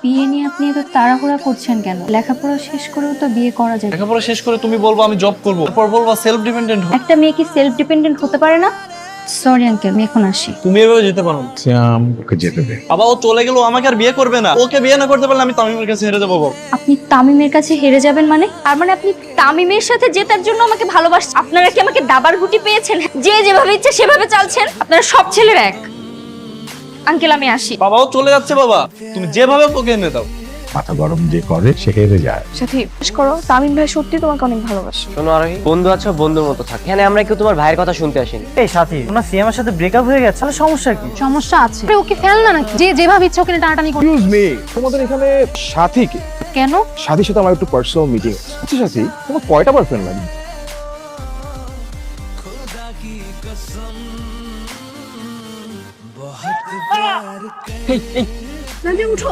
বিয়ে নিয়ে আপনি এত তাড়াহুড়া করছেন কেন? লেখাপড়া শেষ করেও তো বিয়ে করা যায়। লেখাপড়া শেষ করে তুমি বলবো আমি জব করবো, তারপর বলবা সেলফ ডিপেন্ডেন্ট। একটা মেয়ে কি সেলফ ডিপেন্ডেন্ট হতে পারে না? সরি আঙ্কেল, আমি এখন আসি। তুমি এভাবে যেতে পারো না। শ্যাম, ওকে যেতে দে। বাবা ও চলে গেল, আমাকে আর বিয়ে করবে না। ওকে বিয়ে না করতে পারলে আমি তামিমের কাছে হেরে যাবো বাবা। আপনি তামিমের কাছে হেরে যাবেন মানে? আর মানে আপনি তামিমের সাথে জেতার জন্য আমাকে ভালোবাসছেন? আপনারা কি আমাকে দাবার গুটি পেয়েছেন? যে যেভাবে ইচ্ছে সেভাবে চালছেন? আপনারা সব ছেলেরা এক। আঙ্কেল আমি আসি। বাবা ও চলে যাচ্ছে বাবা, তুমি যেভাবে ওকে এনে দাও। মাথা গরম যে করে সে হেরে যায়। সাথী বিশ্বাস করো, তামিম ভাই সত্যি তোমাকে অনেক ভালোবাসে। শোনো আরোহী, বন্ধু আছো বন্ধুর মতো থাক। এখানে আমরা কেউ তোমার ভাইয়ের কথা শুনতে আসিনি। এই সাথী, তোমার সিএমের সাথে ব্রেকআপ হয়ে গেছে, তাহলে সমস্যা কি? সমস্যা আছে, ওকে ফেল না নাকি? যে যেভাবে ইচ্ছে ওকে টানাটানি করে। এক্সকিউজ মি, তোমাদের এখানে সাথী কে? কেন? সাথীর সাথে আমার একটু পার্সোনাল মিটিং আছে। আচ্ছা সাথী, তোমার কয়টা বয়ফ্রেন্ড লাগে? উঠো।